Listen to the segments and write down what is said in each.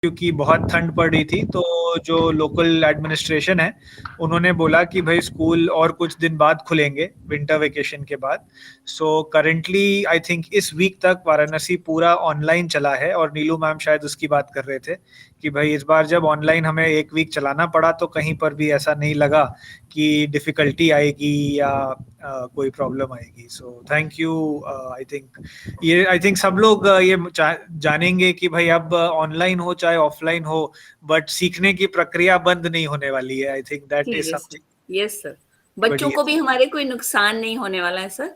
क्योंकि बहुत ठंड पड़ रही थी, तो जो लोकल एडमिनिस्ट्रेशन है उन्होंने बोला कि भाई स्कूल और कुछ दिन बाद खुलेंगे विंटर वेकेशन के बाद। सो करेंटली आई थिंक इस वीक तक वाराणसी पूरा ऑनलाइन चला है, और नीलू मैम शायद उसकी बात कर रहे थे कि भाई इस बार जब ऑनलाइन हमें एक वीक चलाना पड़ा तो कहीं पर भी ऐसा नहीं लगा कि डिफिकल्टी आएगी या कोई प्रॉब्लम आएगी। So thank you. I think सब लोग ये जानेंगे कि भाई अब ऑनलाइन हो चाहे ऑफलाइन हो, बट सीखने की प्रक्रिया बंद नहीं होने वाली है। I think that is something. Yes sir, बच्चों को भी हमारे कोई नुकसान नहीं होने वाला है सर।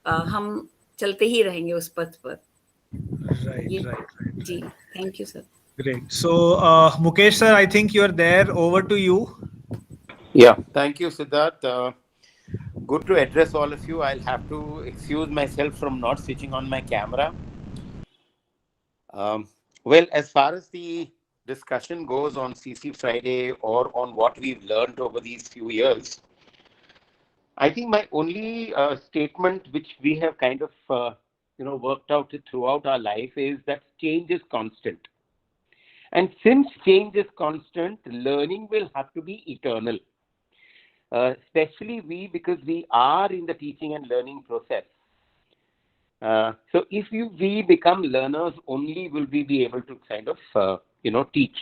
हम चलते ही रहेंगे उस पथ पर। राइट। जी, thank you sir. Great. So, Mukesh sir, I think you're there. Over to you. Yeah, thank you, Siddharth. Good to address all of you. I'll have to excuse myself from not switching on my camera. Well, as far as the discussion goes on CC Friday or on what we've learned over these few years, I think my only statement, which we have kind of worked out throughout our life, is that change is constant. And since change is constant, learning will have to be eternal. Especially because we are in the teaching and learning process. So if we become learners, only will we be able to kind of, teach.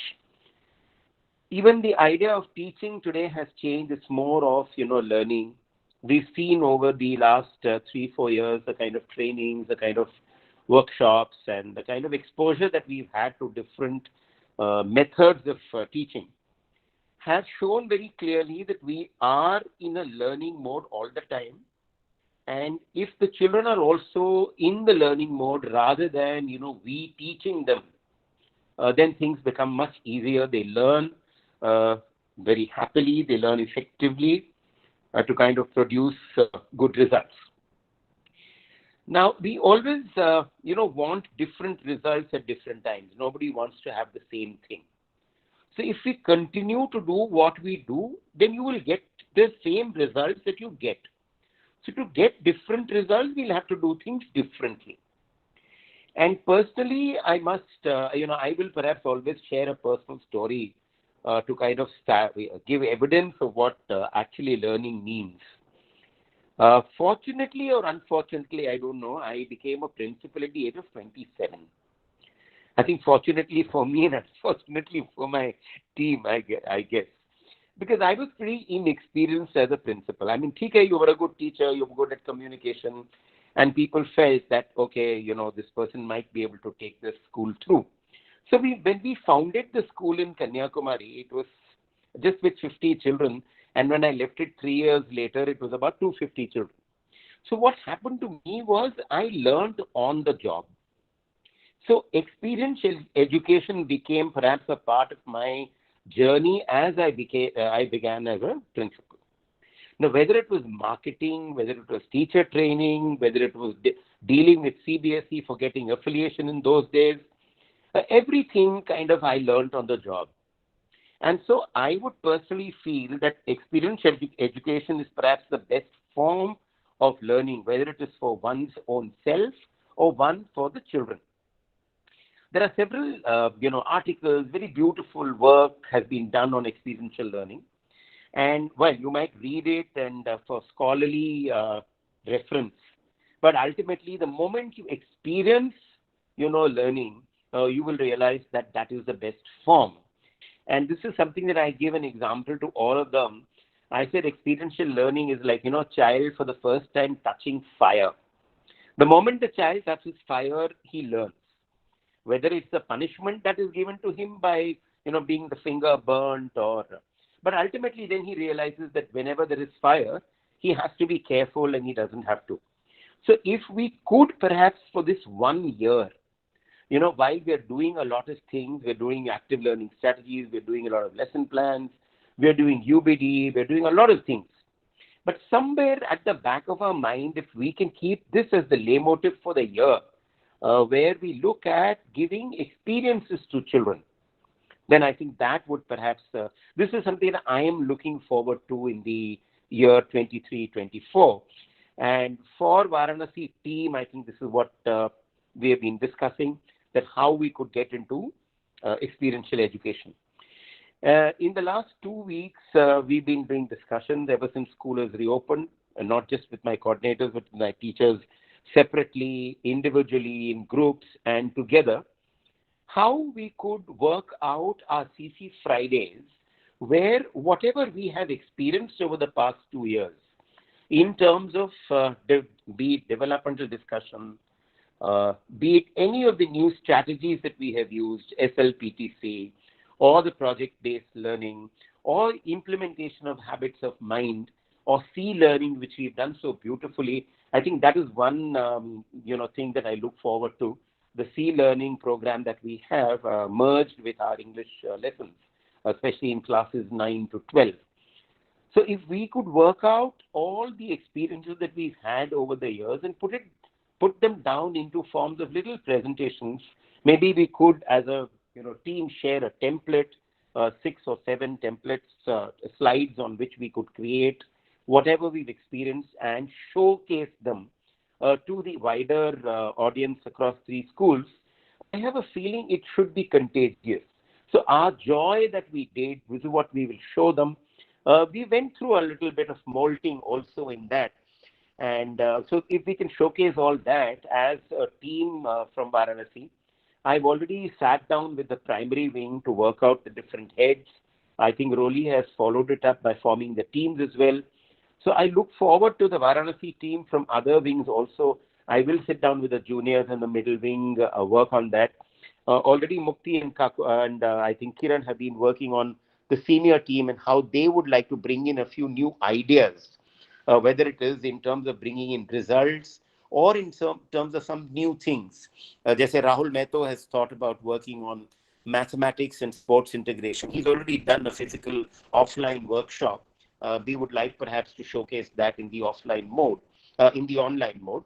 Even the idea of teaching today has changed. It's more of, learning. We've seen over the last 3-4 years the kind of trainings, the kind of workshops, and the kind of exposure that we've had to different methods of teaching has shown very clearly that we are in a learning mode all the time. And if the children are also in the learning mode rather than, we teaching them, then things become much easier. They learn very happily, they learn effectively to kind of produce good results. Now, we always, want different results at different times. Nobody wants to have the same thing. So if we continue to do what we do, then you will get the same results that you get. So to get different results, we'll have to do things differently. And personally, I must, I will perhaps always share a personal story to kind of give evidence of what actually learning means. Fortunately or unfortunately, I don't know, I became a principal at the age of 27. I think fortunately for me and unfortunately for my team, I guess. Because I was pretty inexperienced as a principal. I mean, TK, you were a good teacher, you were good at communication, and people felt that, okay, this person might be able to take this school through. So when we founded the school in Kanyakumari, it was just with 50 children, and when I left it 3 years later, it was about 250 children. So what happened to me was I learned on the job. So experiential education became perhaps a part of my journey as I began as a principal. Now, whether it was marketing, whether it was teacher training, whether it was dealing with CBSE for getting affiliation in those days, everything kind of I learned on the job. And so I would personally feel that experiential education is perhaps the best form of learning, whether it is for one's own self or one for the children. There are several, articles, very beautiful work has been done on experiential learning. And, well, you might read it and for scholarly reference. But ultimately, the moment you experience, learning, you will realize that that is the best form. And this is something that I give an example to all of them. I said experiential learning is like, child for the first time touching fire. The moment the child touches fire, he learns. Whether it's the punishment that is given to him by, being the finger burnt but ultimately then he realizes that whenever there is fire, he has to be careful and he doesn't have to. So if we could perhaps for this 1 year, while we're doing a lot of things, we're doing active learning strategies, we're doing a lot of lesson plans, we're doing UBD, we're doing a lot of things. But somewhere at the back of our mind, if we can keep this as the leitmotif for the year, where we look at giving experiences to children, then I think that would perhaps, this is something that I am looking forward to in the year 23-24. And for Varanasi team, I think this is what we have been discussing, that how we could get into experiential education. In the last 2 weeks, we've been doing discussions ever since school has reopened, not just with my coordinators, but with my teachers separately, individually, in groups, and together, how we could work out our CC Fridays, where whatever we have experienced over the past 2 years, in terms of be it developmental discussion, be it any of the new strategies that we have used, SLPTC, or the project-based learning, or implementation of habits of mind, or C-learning, which we've done so beautifully. I think that is one thing that I look forward to. The C-learning program that we have merged with our English lessons, especially in classes 9 to 12. So if we could work out all the experiences that we've had over the years and put them down into forms of little presentations, maybe we could, as a team, share a template, 6 or 7 templates, slides on which we could create whatever we've experienced and showcase them to the wider audience across 3 schools. I have a feeling it should be contagious. So our joy that we did, this is what we will show them. We went through a little bit of molting also in that. And so if we can showcase all that as a team from Varanasi, I've already sat down with the primary wing to work out the different heads. I think Roli has followed it up by forming the teams as well. So I look forward to the Varanasi team from other wings also. I will sit down with the juniors and the middle wing, work on that. Already Mukti and I think Kiran have been working on the senior team and how they would like to bring in a few new ideas, whether it is in terms of bringing in results or in terms of some new things. Jaise Rahul Mehto has thought about working on mathematics and sports integration. He's already done a physical offline workshop. We would like perhaps to showcase that in the offline mode, in the online mode.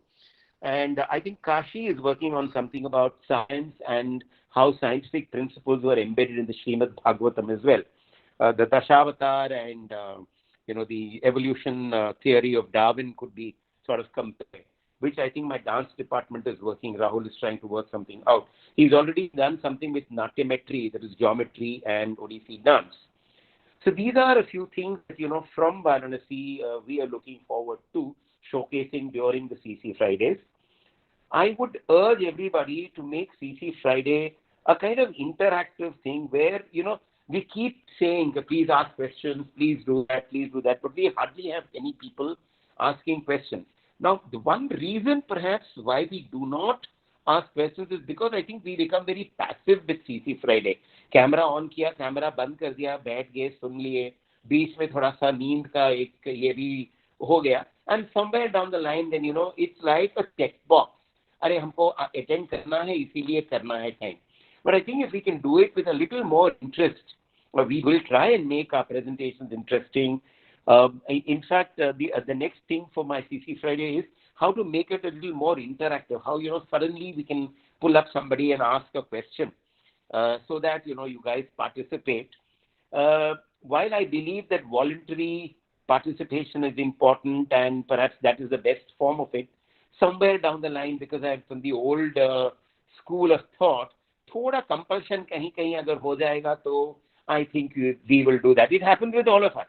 And I think Kashi is working on something about science and how scientific principles were embedded in the Srimad Bhagavatam as well. The Dashavatar and the evolution theory of Darwin could be sort of compared, which I think my dance department is working. Rahul is trying to work something out. He's already done something with Natyametry, that is geometry and Odissi dance. So these are a few things that, from Varanasi, we are looking forward to showcasing during the CC Fridays. I would urge everybody to make CC Friday a kind of interactive thing where, we keep saying, please ask questions, please do that, but we hardly have any people asking questions. Now, the one reason perhaps why we do not ask questions is because I think we become very passive with CC Friday. Camera on kiya, camera band kar diya, baith gaye, sun liye, beech mein thoda sa neend ka ek ye bhi ho gaya. And somewhere down the line, then, it's like a checkbox. Are humko attend karna hai, isliye karna hai time. But I think if we can do it with a little more interest, we will try and make our presentations interesting. In fact, the next thing for my CC Friday is how to make it a little more interactive. How, suddenly we can pull up somebody and ask a question so that, you guys participate. While I believe that voluntary participation is important and perhaps that is the best form of it, somewhere down the line, because I'm from the old school of thought, थोड़ा compulsion कहीं अगर हो जाएगा तो I think we will do that. It happens with all of us.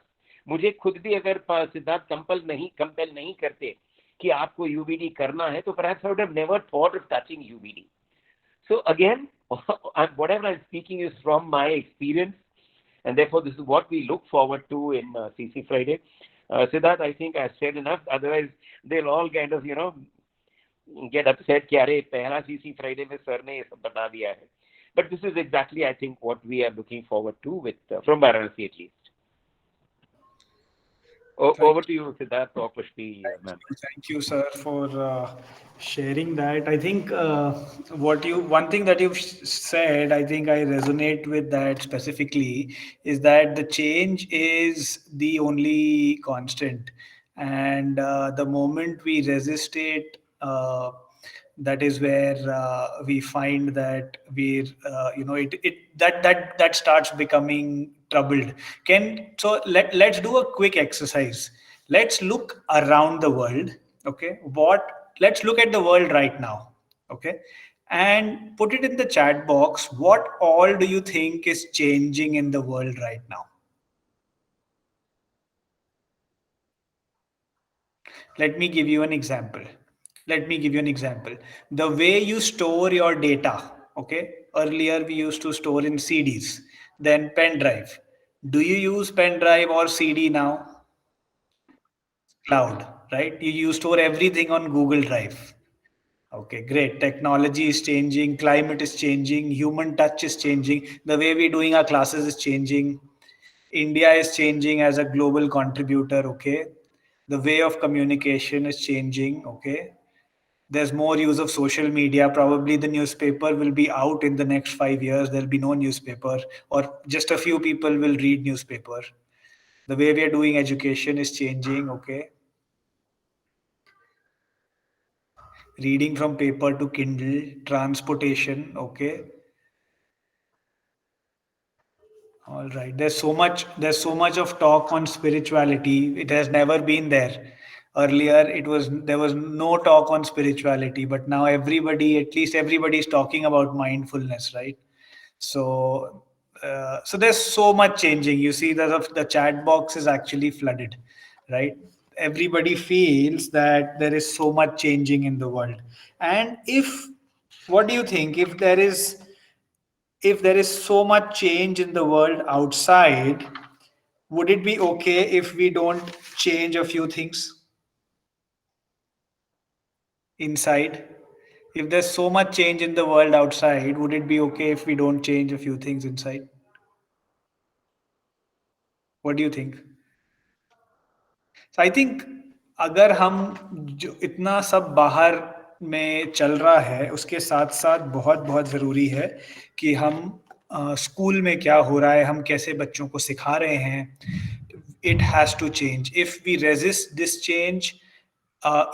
मुझे खुद भी अगर सिद्धार्थ compel नहीं करते कि आपको UBD करना है तो perhaps I would have never thought of touching UBD. So again, whatever I'm speaking is from my experience, and therefore this is what we look forward to in CC Friday. Siddharth, I think I've said enough. Otherwise, they'll all kind of, get upset कि अरे पहला CC Friday में sir ने ये सब बता दिया है. But this is exactly, I think, what we are looking forward to with from Varanasi at least. Over to you, Siddharth or Pushpi. Thank you, sir, for sharing that. I think one thing that you've said, I think I resonate with that specifically, is that the change is the only constant. And the moment we resist it, that is where we find that we're that starts becoming troubled. So let's do a quick exercise. Let's look around the world. Okay, let's look at the world right now. Okay, and put it in the chat box. What all do you think is changing in the world right now? Let me give you an example. The way you store your data, okay? Earlier we used to store in CDs, then pen drive. Do you use pen drive or CD now? Cloud, right? You store everything on Google Drive. Okay, great. Technology is changing, climate is changing, human touch is changing, the way we're doing our classes is changing. India is changing as a global contributor, okay? The way of communication is changing, okay? There's more use of social media. Probably the newspaper will be out in the next 5 years. There'll be no newspaper, or just a few people will read newspaper. The way we are doing education is changing, okay? Reading from paper to Kindle, transportation, okay? All right. There's so much of talk on spirituality. It has never been there. Earlier, there was no talk on spirituality, but now at least everybody is talking about mindfulness, right? So, so there's so much changing. You see, the chat box is actually flooded, right? Everybody feels that there is so much changing in the world. And what do you think? If there is so much change in the world outside, would it be okay if we don't change a few things inside? If there's so much change in the world outside, would it be okay if we don't change a few things inside? What do you think? So I think अगर हम जो इतना सब बाहर में चल रहा है, उसके साथ साथ बहुत बहुत ज़रूरी है कि हम स्कूल में क्या हो रहा है, हम कैसे बच्चों को सिखा रहे हैं. It has to change. If we resist this change,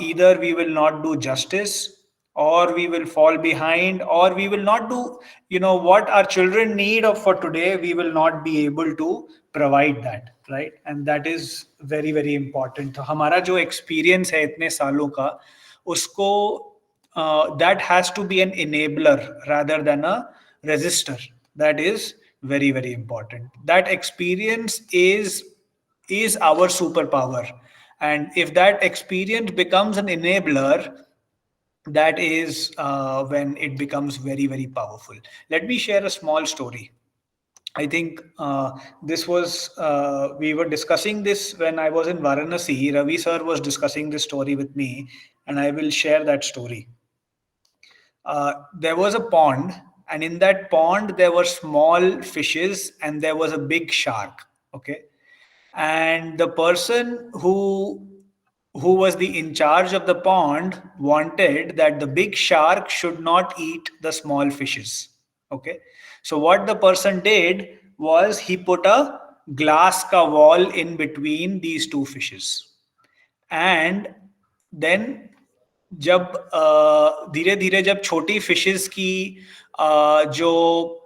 either we will not do justice, or we will fall behind, or we will not do, what our children need for today. We will not be able to provide that, right? And that is very very important. तो हमारा जो experience है इतने सालों का, उसको that has to be an enabler rather than a resistor. That is very very important. That experience is our superpower, and if that experience becomes an enabler, that is when it becomes very very powerful. Let me share a small story. I think this was we were discussing this when I was in Varanasi. Ravi sir was discussing this story with me, and I will share that story. There was a pond, and in that pond there were small fishes, and there was a big shark, okay? And the person who was the in charge of the pond wanted that the big shark should not eat the small fishes, okay? So what the person did was he put a glass ka wall in between these two fishes, and then जब धीरे धीरे जब छोटी fishes की जो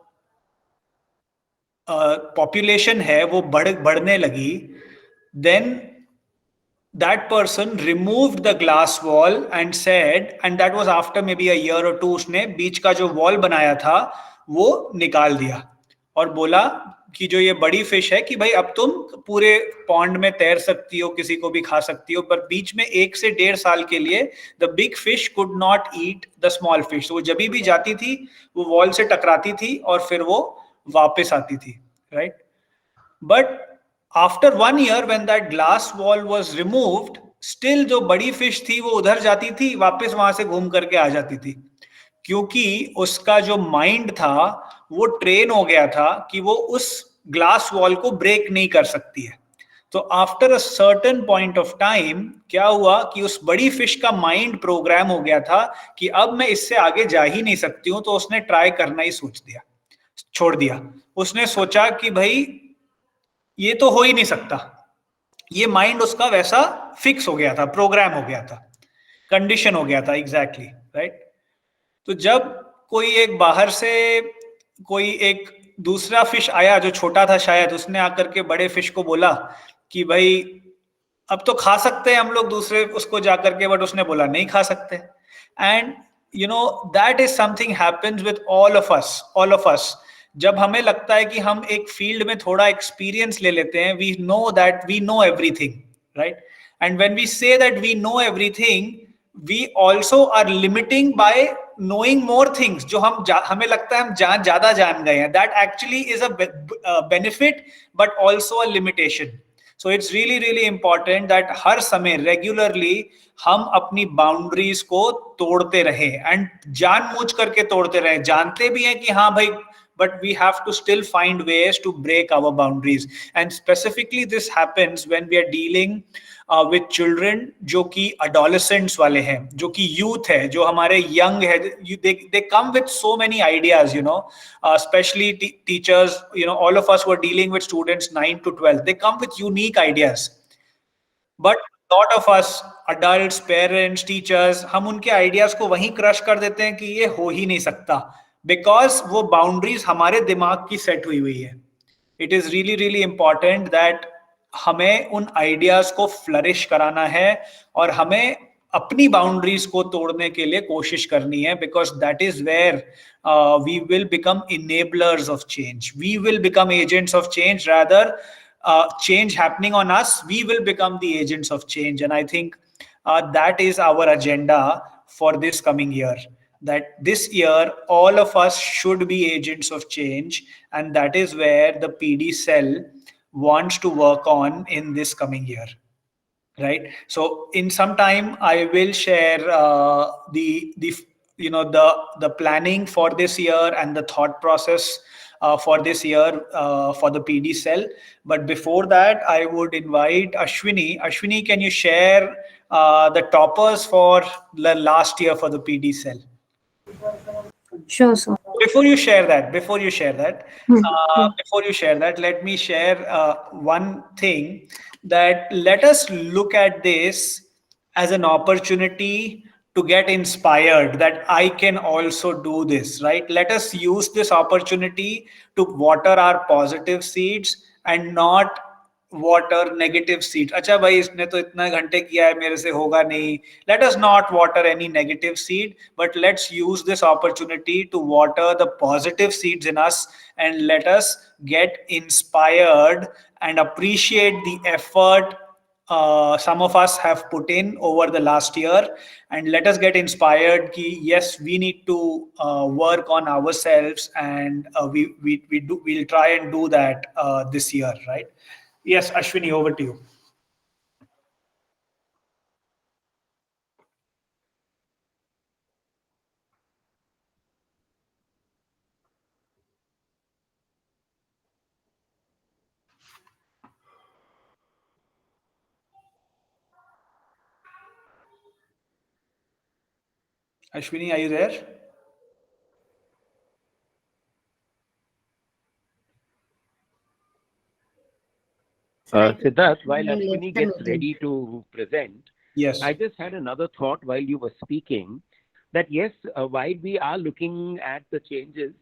population है वो बढ़ने लगी, then that person removed the glass wall and said, and that was after maybe a year or two, उसने बीच का जो वॉल बनाया था वो निकाल दिया और बोला कि जो ये बड़ी फिश है कि भाई अब तुम पूरे पॉन्ड में तैर सकती हो, किसी को भी खा सकती हो, पर बीच में 1 से 1.5 साल के लिए the big fish could not eat the small fish. वो जब भी जाती थी वो वॉल से टकराती थी और फिर वो वापस आती थी, right? But after 1 year when that glass wall was removed, still जो बड़ी फिश थी वो उधर जाती थी, वापस वहां से घूम करके आ जाती थी, क्योंकि उसका जो माइंड था वो ट्रेन हो गया था कि वो उस ग्लास वॉल को ब्रेक नहीं कर सकती है. तो after a certain point of time क्या हुआ कि उस बड़ी फिश का माइंड प्रोग्राम हो गया था कि अब मैं इससे आगे जा ही नहीं सकती हूं, तो उसने ट्राई करना ही छोड़ दिया. उसने सोचा कि भाई ये तो हो ही नहीं सकता. ये माइंड उसका वैसा फिक्स हो गया था, प्रोग्राम हो गया था, कंडीशन हो गया था, एग्जैक्टली, राइट? तो जब कोई एक बाहर से कोई एक दूसरा फिश आया जो छोटा था शायद, उसने आकर के बड़े फिश को बोला कि भाई अब तो खा सकते हैं हम लोग दूसरे उसको जाकर के, बट उसने बोला नहीं खा सकते. And that is something happens with all of us. जब हमें लगता है कि हम एक फील्ड में थोड़ा एक्सपीरियंस ले लेते हैं, we know that we know everything, right? And when we say that we know everything, we also are limiting by knowing more things. जो हमें लगता है हम ज्यादा जान गए हैं, that actually is a benefit but also a limitation. So it's really really important that हर समय regularly हम अपनी बाउंड्रीज को तोड़ते रहे, एंड जानबूझ करके तोड़ते रहे. जानते भी हैं कि हाँ भाई, but we have to still find ways to break our boundaries. And specifically this happens when we are dealing with children जो कि adolescents वाले हैं, जो कि youth है, जो हमारे young है. They come with so many ideas, especially teachers, all of us who are dealing with students 9 to 12, they come with unique ideas. But lot of us adults, parents, teachers, हम उनके ideas को वहीं crush कर देते हैं कि ये हो ही नहीं सकता, बिकॉज वो बाउंड्रीज हमारे दिमाग की सेट हुई है. It is really really important that हमें उन आइडियाज को फ्लरिश कराना है और हमें अपनी बाउंड्रीज को तोड़ने के लिए कोशिश करनी है, because that is where we will become enablers of change. We will become agents of change rather. Change happening on us, we will become the agents of change. And I think that is our agenda for this coming year, that this year all of us should be agents of change, and that is where the PD cell wants to work on in this coming year, right? So in some time I will share the planning for this year and the thought process for this year for the PD cell. But before that, I would invite Ashwini. Ashwini, can you share the toppers for the last year for the PD cell? Sure, sir. Before you share that, let me share one thing, that let us look at this as an opportunity to get inspired, that I can also do this, right? Let us use this opportunity to water our positive seeds and not water negative seeds. अच्छा भाई, इसने तो इतना घंटे किया है, मेरे से होगा नहीं. Let us not water any negative seed, but let's use this opportunity to water the positive seeds in us, and let us get inspired and appreciate the effort some of us have put in over the last year, and let us get inspired ki yes, we need to work on ourselves, and we'll try and do that this year, right? Yes, Ashwini, over to you. Ashwini, are you there? Siddharth, while Ashwini gets ready to present, yes, I just had another thought while you were speaking, that yes, while we are looking at the changes,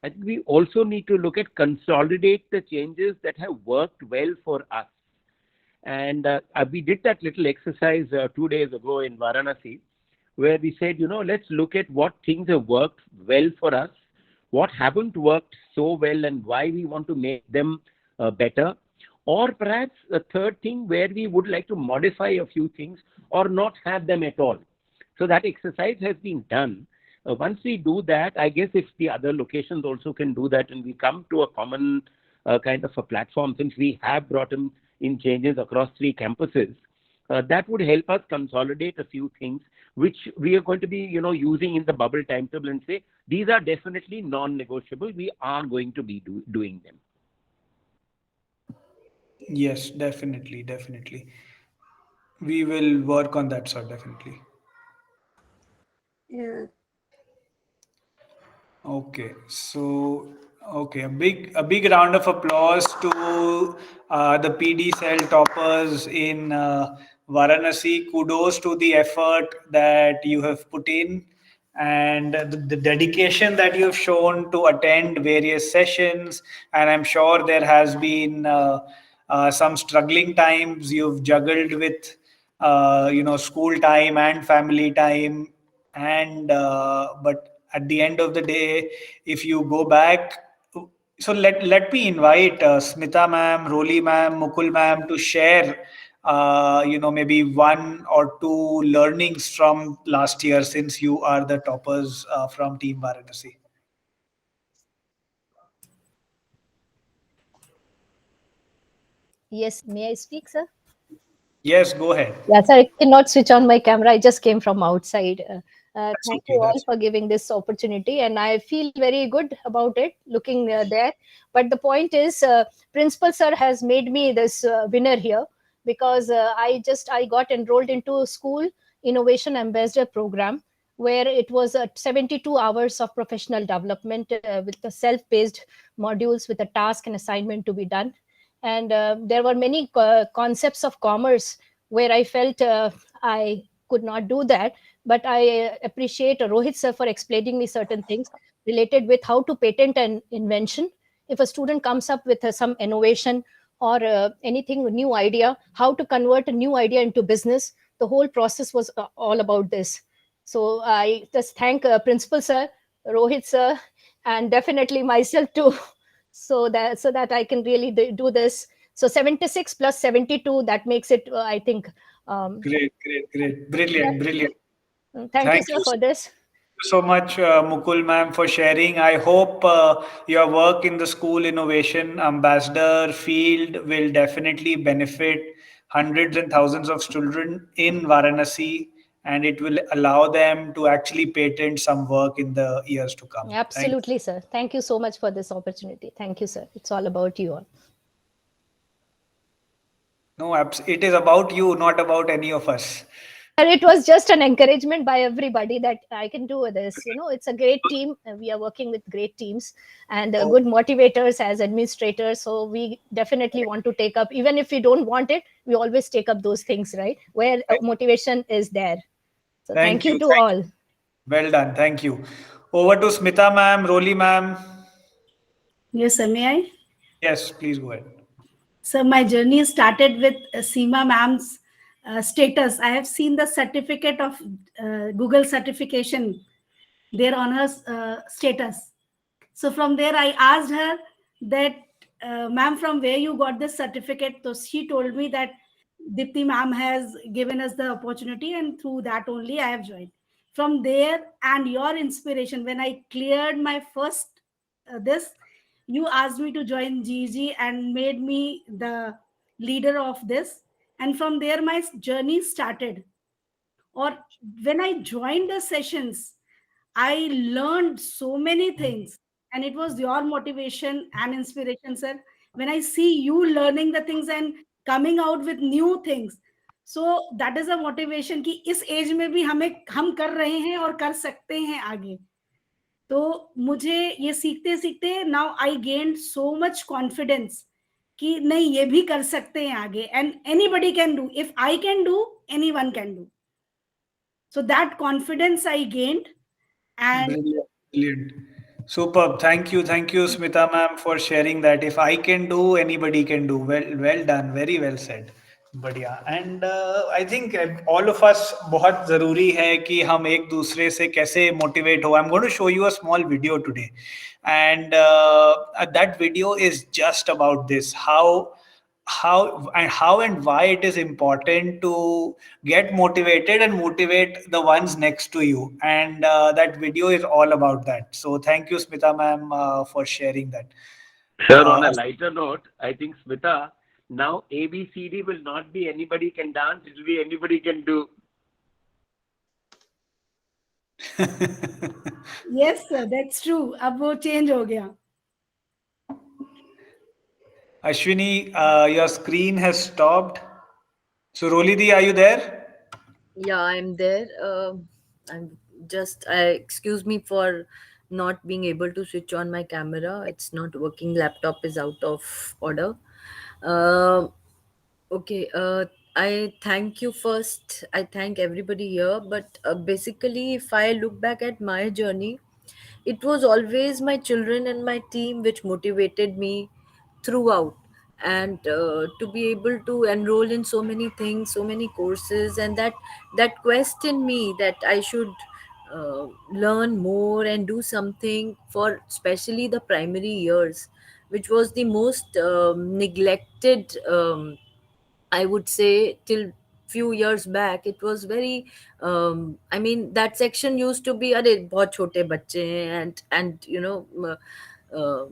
I think we also need to look at consolidate the changes that have worked well for us. And we did that little exercise 2 days ago in Varanasi, where we said, let's look at what things have worked well for us, what haven't worked so well, and why we want to make them better. Or perhaps a third thing where we would like to modify a few things or not have them at all. So that exercise has been done. Once we do that, I guess if the other locations also can do that and we come to a common kind of a platform, since we have brought in changes across 3 campuses, that would help us consolidate a few things which we are going to be, using in the bubble timetable and say, these are definitely non-negotiable. We are going to be doing them. Yes, definitely. We will work on that, sir, definitely. Yeah. Okay, so a big round of applause to the PD cell toppers in Varanasi. Kudos to the effort that you have put in, and the dedication that you have shown to attend various sessions. And I'm sure there has been some struggling times. You've juggled with school time and family time. and but at the end of the day, if you go back, so let me invite Smita ma'am, Roli ma'am, Mukul ma'am to share maybe one or two learnings from last year, since you are the toppers from Team Varanasi. Yes, may I speak, sir? Yes, go ahead. Yes, I cannot switch on my camera. I just came from outside. That's Thank okay. you all That's for giving this opportunity, and I feel very good about it looking there. But the point is, Principal Sir has made me this winner here because I got enrolled into school innovation ambassador program where it was 72 hours of professional development with the self-paced modules with a task and assignment to be done, and there were many concepts of commerce where I felt I could not do that. But I appreciate Rohit sir for explaining me certain things related with how to patent an invention. If a student comes up with some innovation or anything new idea, how to convert a new idea into business. The whole process was all about this. So I just thank Principal sir, Rohit sir, and definitely myself too. So that I can really do this. So 76 plus 72, that makes it, I think. Um, great. yeah. Brilliant. Thank you, Thank sir, you for this. so much, Mukul ma'am, for sharing. I hope your work in the school innovation ambassador field will definitely benefit hundreds and thousands of children in Varanasi, and it will allow them to actually patent some work in the years to come. Thank you. Absolutely, sir. Thank you so much for this opportunity. Thank you, sir. It's all about you all. No, it is about you, not about any of us. And it was just an encouragement by everybody that I can do this. It's a great team. We are working with great teams and Oh, good motivators as administrators. So we definitely want to take up, even if we don't want it, we always take up those things, right? Where motivation is there. So thank thank you you. to all. Well done. Thank you. Over to Smita ma'am, Roli ma'am. Yes, sir. May I? Yes, please go ahead. So my journey started with Seema ma'am's status. I have seen the certificate of Google certification there on her status. So from there, I asked her that, ma'am, from where you got this certificate? So she told me that Dipti ma'am has given us the opportunity, and through that only I have joined. From there, and your inspiration, when I cleared my first this, you asked me to join GG and made me the leader of this. And from there, my journey started. Or when I joined the sessions, I learned so many things, and it was your motivation and inspiration, sir. When I see you learning the things and coming out with new things, so that is a motivation कि इस as में भी हम कर रहे हैं और कर सकते हैं आगे. तो मुझे ये सीखते सीखते now I gain so much confidence कि नहीं, ये भी कर सकते हैं आगे, and anybody can do. If I can do, anyone can do. So that confidence I gained. And Brilliant. Superb. Thank you, Smita ma'am, for sharing that. If I can do, anybody can do. Well done. Very well said. बढ़िया. And I think all of us, बहुत जरूरी है कि हम एक दूसरे से कैसे motivate हो. I'm going to show you a small video today, and that video is just about this: how and why it is important to get motivated and motivate the ones next to you, and that video is all about that. So thank you, Smita ma'am, for sharing that. Sir, on a lighter note, I think Smita, now ABCD will not be anybody can dance, it will be anybody can do. yes sir, that's true. अब वो change हो गया. Ashwini, your screen has stopped. So Rolidi, are you there? Yeah, I'm there. I'm just, excuse me for not being able to switch on my camera. It's not working. Laptop is out of order. Uh, okay. I thank you first. I thank everybody here. But basically, if I look back at my journey, it was always my children and my team which motivated me throughout, and to be able to enroll in so many things, so many courses, and that quest in me that I should learn more and do something for especially the primary years, which was the most neglected, I would say, till few years back. It was very, I mean, that section used to be, "Arey, bahut chote bacche hain," and uh,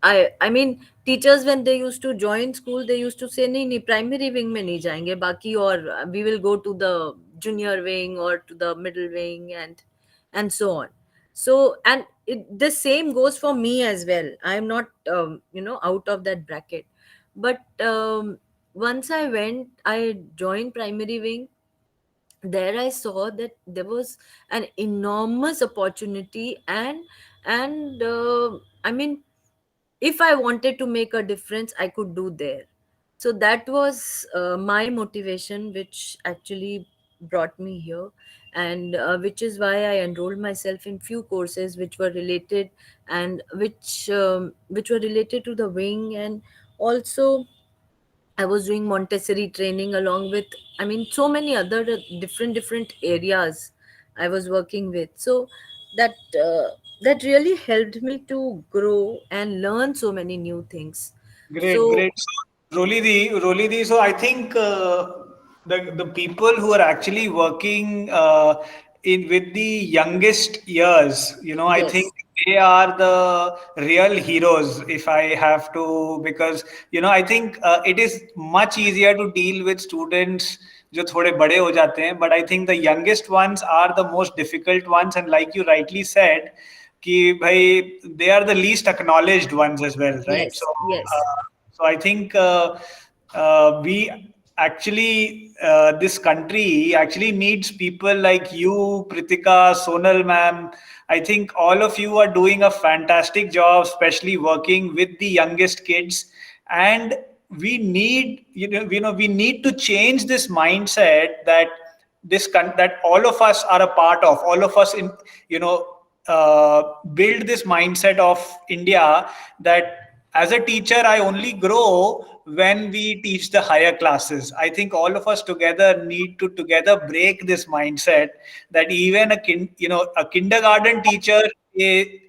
I mean, teachers, when they used to join school, they used to say, "नहीं नहीं, primary wing में नहीं जाएंगे, बाकी और we will go to the junior wing or to the middle wing," and so on. So, and the same goes for me as well. I am not out of that bracket, but once I joined primary wing. There I saw that there was an enormous opportunity, and I mean, if I wanted to make a difference, I could do there. So that was my motivation, which actually brought me here, and which is why I enrolled myself in few courses which were related, and which were related to the wing. And also I was doing Montessori training along with, I mean, so many other different areas I was working with. So that that really helped me to grow and learn so many new things. Great, So great. So, Rolidi. So I think the people who are actually working in with the youngest years, I think yes, they are the real heroes. If I have to, because I think it is much easier to deal with students जो थोड़े बड़े हो जाते हैं, but I think the youngest ones are the most difficult ones, and like you rightly said, कि भाई they are the least acknowledged ones as well, right? So yes, yes, I think we actually this country actually needs people like you, Pritika, Sonal ma'am. I think all of you are doing a fantastic job, especially working with the youngest kids. And we need, we need to change this mindset that that all of us are a part of. All of us in, build this mindset of India, that as a teacher, I only grow when we teach the higher classes. I think all of us together need to together break this mindset that even a kindergarten teacher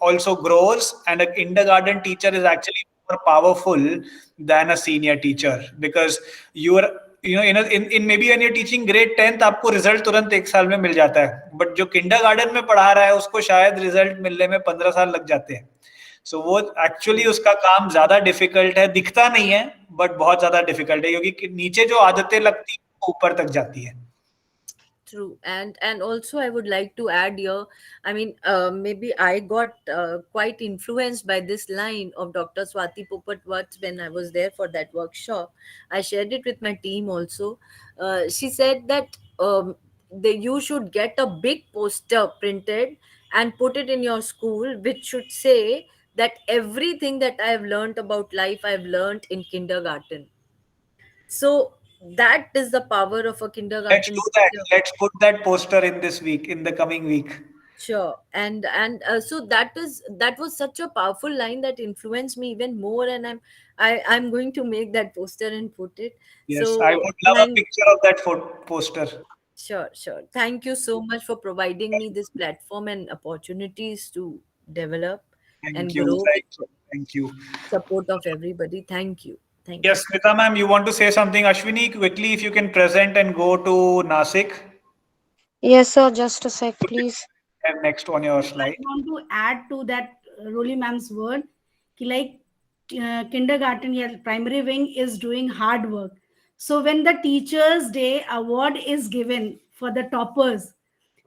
also grows, and a kindergarten teacher is actually more powerful than a senior teacher, because you are in maybe when you're teaching grade 10th, आपको result तुरंत एक साल में मिल जाता है, but जो kindergarten में पढ़ा रहा है उसको शायद रिजल्ट मिलने में 15 साल लग जाते हैं. सो वो एक्चुअली उसका काम ज्यादा डिफिकल्ट है, दिखता नहीं है बट बहुत ज्यादा डिफिकल्ट है, क्योंकि नीचे जो आदतें लगती है वो ऊपर तक जाती है. true. And also I would like to add here, I mean, maybe I got quite influenced by this line of Dr. Swati Popat when I was there for that workshop. I shared it with my team also. She said that you should get a big poster printed and put it in your school, which should say that everything that I have learned about life, I've learned in kindergarten. So that is the power of a Let's kindergarten do that. teacher. Let's put that poster in this week, in the coming week. Sure. And so that was such a powerful line that influenced me even more, and I'm going to make that poster and put it. Yes, So I would love a picture of that poster. sure. Thank you so much for providing me this platform and opportunities to develop and grow with Thank you. support of everybody. Thank you. Thank Yes, Smita ma'am, you want to say something? Ashwini, quickly, if you can present and go to Nasik. Yes, sir. Just a sec, please. And next on your slide. I want to add to that Roli ma'am's word, ki like kindergarten or primary wing is doing hard work. So when the Teachers' Day award is given for the toppers,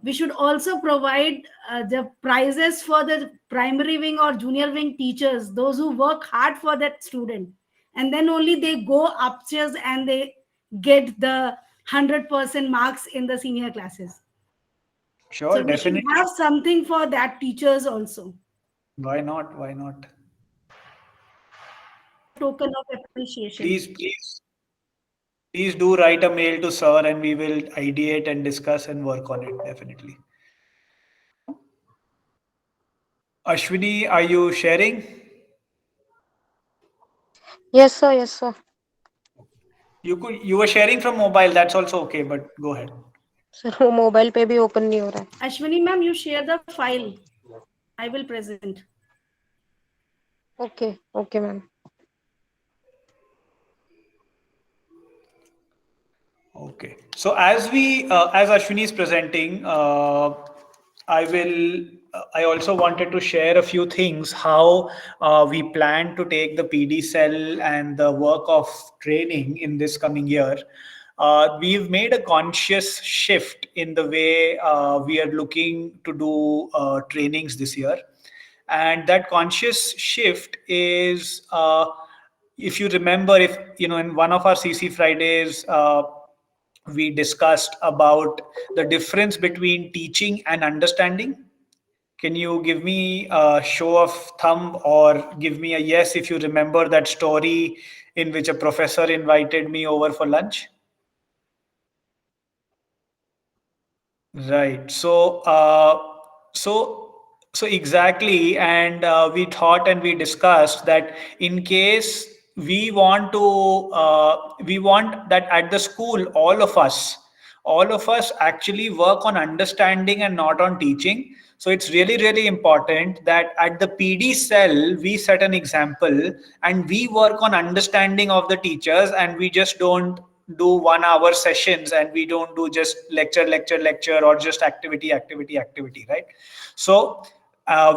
we should also provide the prizes for the primary wing or junior wing teachers, those who work hard for that student. And then only they go upstairs and they get the 100% marks in the senior classes. Sure, So we definitely. should have something for that teachers also. Why not? Why not? Token of appreciation. Please do write a mail to sir, and we will ideate and discuss and work on it, definitely. Ashwini, are you sharing? Yes, sir. Yes, sir. You were sharing from mobile, that's also okay, but go ahead. Sir वो mobile पे भी open नहीं हो रहा है. Ashwini ma'am, you share the file. I will present. Okay, okay, ma'am. Okay. So as Ashwini is presenting, I also wanted to share a few things how we plan to take the PD cell and the work of training in this coming year. We've made a conscious shift in the way we are looking to do trainings this year. And that conscious shift is, if you remember, if you know, in one of our CC Fridays, we discussed about the difference between teaching and understanding. Can you give me a show of thumb or give me a yes if you remember that story in which a professor invited me over for lunch? Right. So exactly, and we thought and we discussed that in case we want that at the school, all of us actually work on understanding and not on teaching. So it's really, really important that at the PD cell, we set an example and we work on understanding of the teachers, and we just don't do 1 hour sessions and we don't do just lecture or just activity, right? So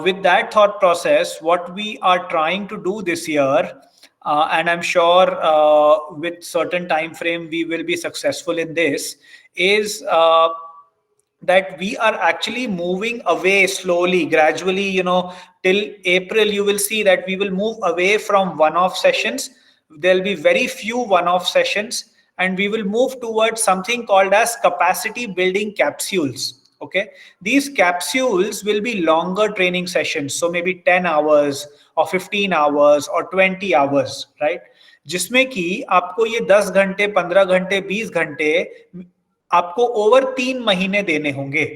with that thought process, what we are trying to do this year, and I'm sure with certain time frame we will be successful in this, is that we are actually moving away slowly, gradually, till April. You will see that we will move away from one-off sessions. There'll be very few one-off sessions, and we will move towards something called as capacity building capsules. Okay, these capsules will be longer training sessions, so maybe 10 hours or 15 hours or 20 hours, right? जिसमें कि आपको ये 10 घंटे, 15 घंटे, 20 घंटे आपको over 3 महीने देने होंगे.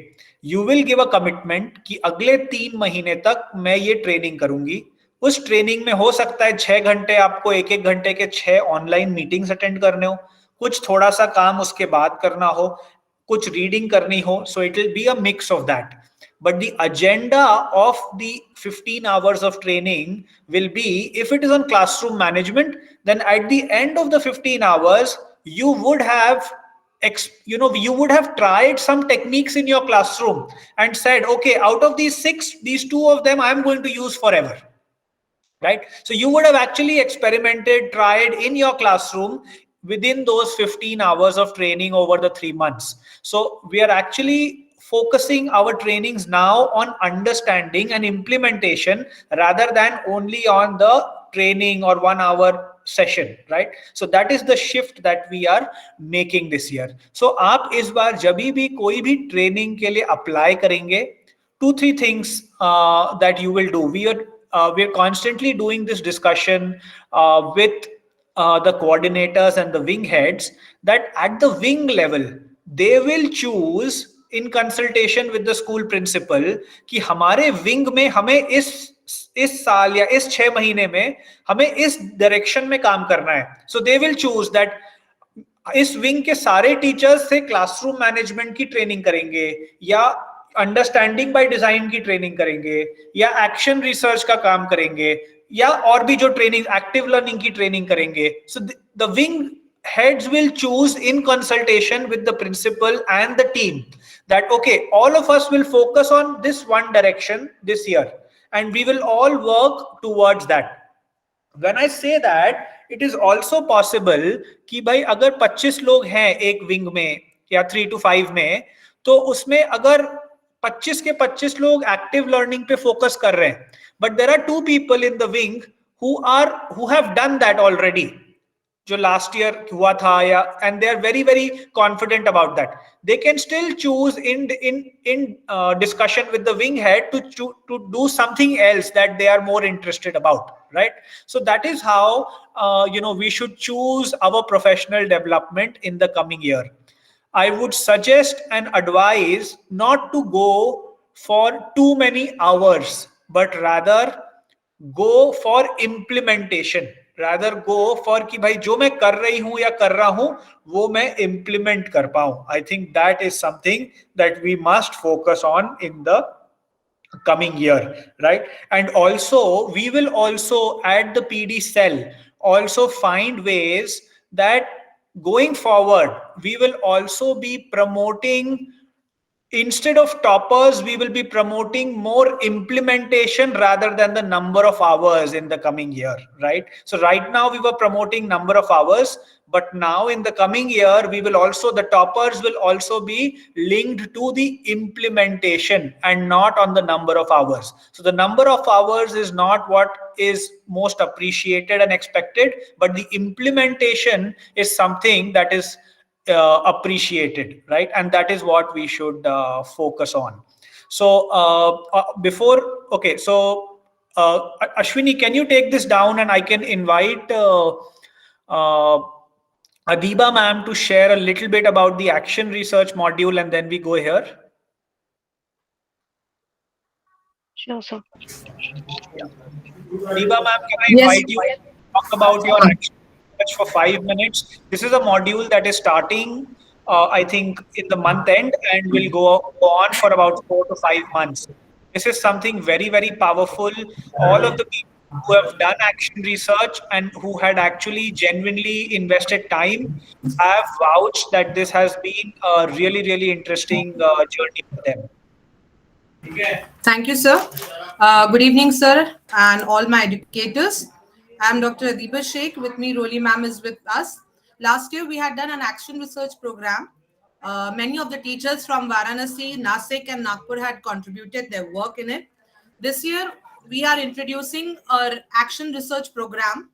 You will give a commitment कि अगले 3 महीने तक मैं ये ट्रेनिंग करूंगी. उस ट्रेनिंग में हो सकता है 6 घंटे आपको 1-1 घंटे के 6 ऑनलाइन मीटिंग्स अटेंड करने हो, कुछ थोड़ा सा काम उसके बाद करना हो, कुछ रीडिंग करनी हो. So it will be a mix of that. But the agenda of the 15 hours of training will be, if it is on classroom management, then at the end of the 15 hours, you would have tried some techniques in your classroom and said, okay, out of these 6, these 2 of them I'm going to use forever. Right? So you would have actually experimented, tried in your classroom within those 15 hours of training over the 3 months. So we are actually focusing our trainings now on understanding and implementation rather than only on the training or 1 hour session, right? So that is the shift that we are making this year. So आप इस बार जब भी कोई भी training के लिए apply करेंगे, 2-3 things that you will do. We are constantly doing this discussion with the coordinators and the wing heads, that at the wing level they will choose in consultation with the school principal कि हमारे wing में हमें इस साल या इस 6 महीने में हमें इस डायरेक्शन में काम करना है. So they will choose that इस विंग के सारे टीचर्स से क्लासरूम मैनेजमेंट की ट्रेनिंग करेंगे, या अंडरस्टैंडिंग बाय डिजाइन की ट्रेनिंग करेंगे, या एक्शन रिसर्च का काम करेंगे, या और भी जो ट्रेनिंग एक्टिव लर्निंग की ट्रेनिंग करेंगे. So the wing heads will choose in consultation with the principal and the team that, okay, all of us will focus on this one direction this year and we will all work towards that. When I say that, it is also possible कि भाई अगर 25 लोग हैं एक wing में या 3 to 5 में, तो उसमें अगर 25 के 25 लोग एक्टिव लर्निंग पे फोकस कर रहे हैं, but there are 2 people in the wing who have done that already, जो last year हुआ था, या and they are very, very confident about that. They can still choose in discussion with the wing head to do something else that they are more interested about, right? So that is how we should choose our professional development in the coming year. I would suggest and advise not to go for too many hours, but rather go for implementation. rather go for कि भाई जो मैं कर रही हूँ या कर रहा हूँ वो मैं implement कर पाऊँ. I think that is something that we must focus on in the coming year, right? And also we will also at the PD cell also find ways that going forward we will also be promoting, instead of toppers, we will be promoting more implementation rather than the number of hours in the coming year, right? So right now we were promoting number of hours, but now in the coming year, we will also, the toppers will also be linked to the implementation and not on the number of hours. So the number of hours is not what is most appreciated and expected, but the implementation is something that is appreciated, right? And that is what we should focus on. So okay, so Ashwini, can you take this down and I can invite Adiba ma'am to share a little bit about the action research module, and then we go here. Sure, sir. Adiba ma'am, can I invite you to talk about your action research for 5 minutes? This is a module that is starting, I think, in the month end and will go on for about 4 to 5 months. This is something very, very powerful. All of the people who have done action research and who had actually genuinely invested time have vouched that this has been a really, really interesting journey for them. Thank you, sir. Good evening, sir, and all my educators. I'm Dr. Adiba Sheikh. With me, Roli ma'am is with us. Last year, we had done an action research program. Many of the teachers from Varanasi, Nasik, and Nagpur had contributed their work in it. This year, we are introducing our action research program.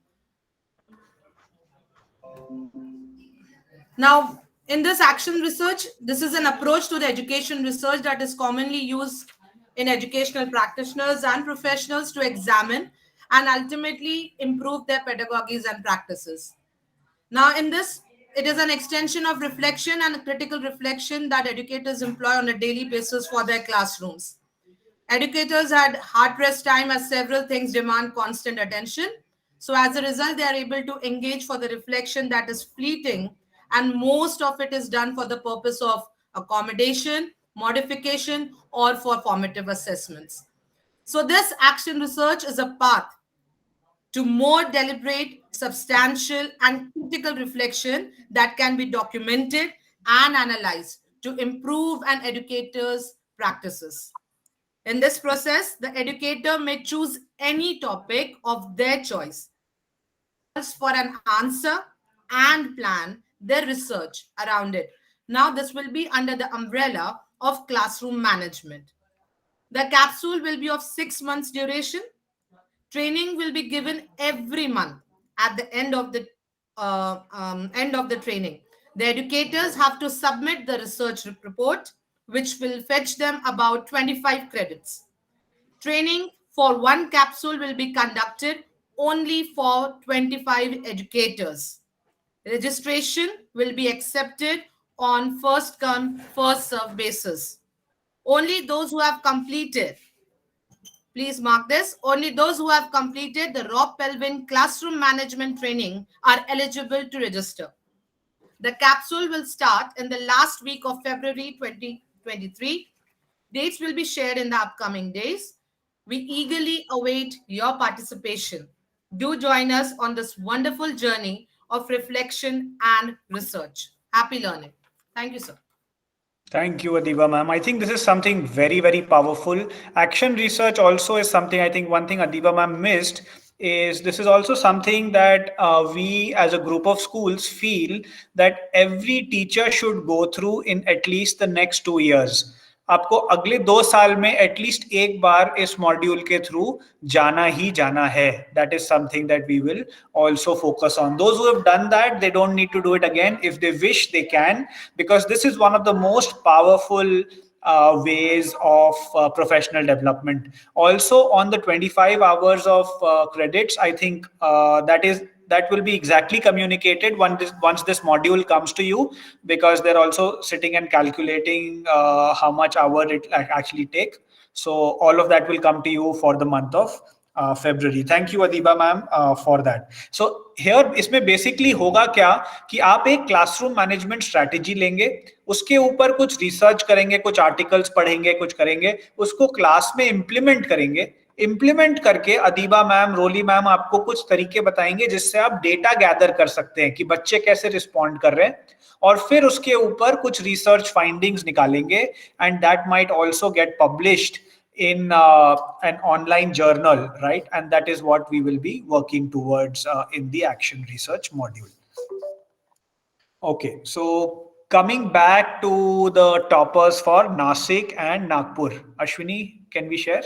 Now, in this action research, this is an approach to the education research that is commonly used in educational practitioners and professionals to examine and ultimately improve their pedagogies and practices. Now, in this, it is an extension of reflection and critical reflection that educators employ on a daily basis for their classrooms. Educators had hard-pressed time as several things demand constant attention. So as a result, they are able to engage for the reflection that is fleeting, and most of it is done for the purpose of accommodation, modification, or for formative assessments. So this action research is a path to more deliberate, substantial, and critical reflection that can be documented and analyzed to improve an educator's practices. In this process, the educator may choose any topic of their choice for an answer and plan their research around it. Now, this will be under the umbrella of classroom management. The capsule will be of 6 months duration. Training will be given every month at the end of the training. The educators have to submit the research report, which will fetch them about 25 credits. Training for one capsule will be conducted only for 25 educators. Registration will be accepted on first come, first serve basis. Only those who have completed, please mark this, only those who have completed the Rob Pelvin classroom management training are eligible to register. The capsule will start in the last week of February 2023. Dates will be shared in the upcoming days. We eagerly await your participation. Do join us on this wonderful journey of reflection and research. Happy learning. Thank you, sir. Thank you, Adiba ma'am. I think this is something very, very powerful. Action research also is something, I think one thing Adiba ma'am missed is this is also something that we as a group of schools feel that every teacher should go through in at least the next 2 years. आपको अगले 2 साल में at least एक बार इस module के through जाना ही जाना है. That is something that we will also focus on. Those who have done that, they don't need to do it again. If they wish, they can, because this is one of the most powerful ways of professional development. Also, on the 25 hours of credits, I think that will be exactly communicated once this module comes to you, because they're also sitting and calculating how much hour it actually take. So all of that will come to you for the month of February. Thank you Adiba ma'am for that. So here इसमें basically होगा क्या कि आप एक classroom management strategy लेंगे, उसके ऊपर कुछ research करेंगे, कुछ articles पढ़ेंगे, कुछ करेंगे, उसको class में implement करेंगे. इम्प्लीमेंट करके अदीबा मैम, रोली मैम आपको कुछ तरीके बताएंगे जिससे आप डेटा गैदर कर सकते हैं कि बच्चे कैसे रिस्पॉन्ड कर रहे हैं, और फिर उसके ऊपर कुछ रिसर्च फाइंडिंग्स निकालेंगे, and that might also get published in an online journal, right? And that is what we will be working towards in the action research module. Okay, so coming back to the toppers for Nasik and Nagpur. Ashwini, can we share?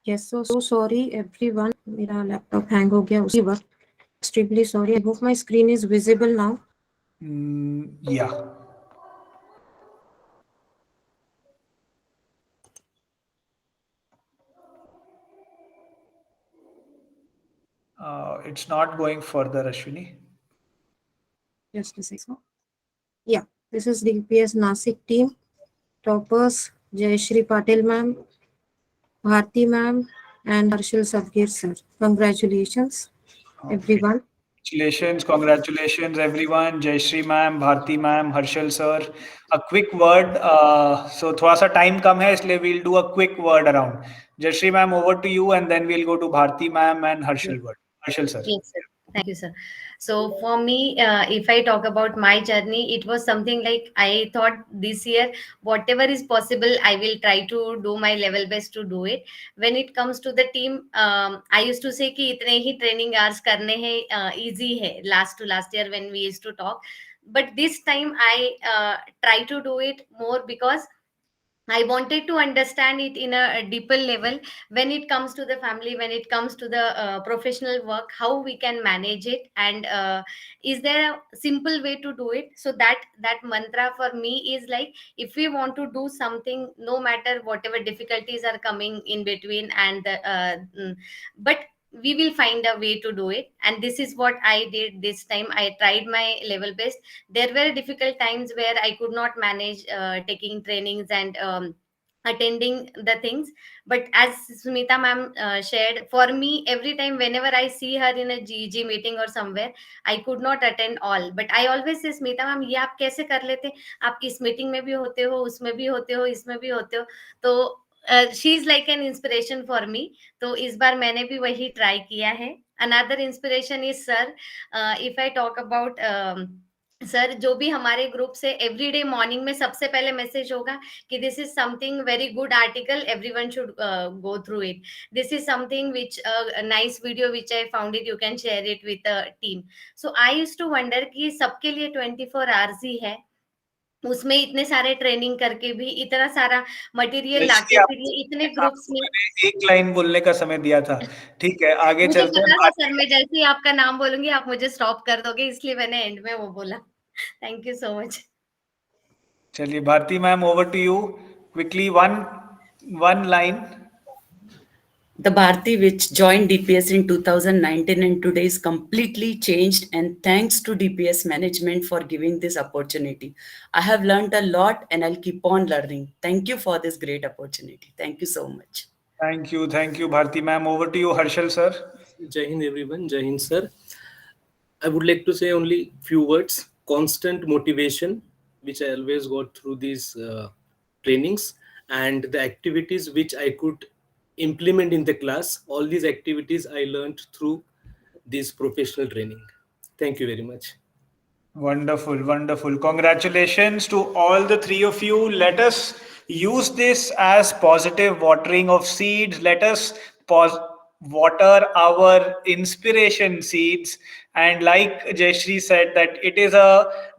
Yes, so sorry everyone. मेरा laptop hang हो गया उसी वक्त. Extremely sorry. I hope my screen is visible now. Yeah. It's not going further, Ashwini. Just a second. Yeah, this is DPS Nasik team. Toppers Jayashri Patil ma'am, Bharti ma'am, and Harshal Sabgir sir. Congratulations, everyone. Congratulations everyone. Jayashri ma'am, Bharti ma'am, Harshal sir. A quick word. So थोड़ा सा time कम है, इसलिए we'll do a quick word around. Jayashri ma'am, over to you, and then we'll go to Bharti ma'am and Harshal word. Harshal sir. Yes, sir. Thank you, sir. So for me, if I talk about my journey, it was something like I thought this year, whatever is possible, I will try to do my level best to do it. When it comes to the team, I used to say कि इतने ही training hours करने हैं, easy है. Last year when we used to talk, but this time I try to do it more because I wanted to understand it in a deeper level when it comes to the family, when it comes to the professional work, how we can manage it, and is there a simple way to do it? So that mantra for me is like, if we want to do something, no matter whatever difficulties are coming in between, and but we will find a way to do it. And this is what I did this time. I tried my level best. There were difficult times where I could not manage taking trainings and attending the things, but as Smita ma'am shared, for me every time whenever I see her in a GG meeting or somewhere, I could not attend all, but I always say, Smita ma'am, ये आप कैसे कर लेते, आप इस meeting में भी होते हो, उसमें भी होते हो, इसमें भी होते हो. तो she is like an inspiration for me. तो इस बार मैंने भी वही ट्राई किया है. Another inspiration is sir. If I talk about sir, जो भी हमारे ग्रुप से एवरीडे मॉर्निंग में सबसे पहले मैसेज होगा कि this is something very good article, everyone should go through it. This is something which nice video which I found it, you can share it with the team. So I used to wonder कि सबके लिए 24 hours ही है, उसमें इतने सारे training करके भी इतना सारा मटेरियल लाके फिर ये इतने ग्रुप्स में एक लाइन बोलने का समय दिया था. ठीक है, आगे चलते हैं. मुझे पता था सर, मैं जैसे ही आपका नाम बोलूंगी आप मुझे स्टॉप कर दोगे, इसलिए मैंने एंड में वो बोला. Thank you so much. चलिए Bharati ma'am, over to you. Quickly one line. The Bharti which joined DPS in 2019 and today is completely changed, and thanks to DPS management for giving this opportunity. I have learned a lot and I'll keep on learning. Thank you for this great opportunity. Thank you so much. Thank you Bharti ma'am. Over to you Harshal sir. Jai Hind everyone. Jai Hind sir. I would like to say only few words. Constant motivation, which I always got through these trainings, and the activities which I could implement in the class. All these activities I learned through this professional training. Thank you very much. Wonderful. Congratulations to all the three of you. Let us use this as positive watering of seeds. Let us water our inspiration seeds. And like Jayashri said, that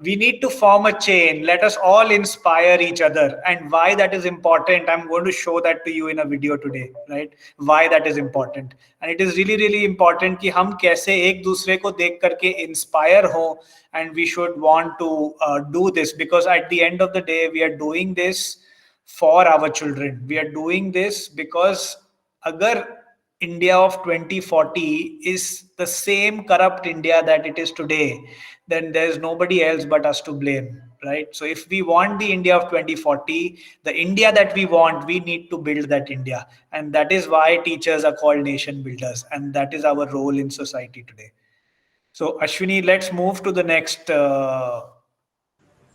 we need to form a chain. Let us all inspire each other. And why that is important, I'm going to show that to you in a video today, right? Why that is important. And it is really important कि हम कैसे एक दूसरे को देख करके inspire हो. And we should want to do this, because at the end of the day, we are doing this for our children. We are doing this because agar India of 2040 is the same corrupt India that it is today, then there's nobody else but us to blame. right? So if we want the India of 2040, the India that we want, we need to build that India. And that is why teachers are called nation builders. And that is our role in society today. So Ashwini, let's move to the next.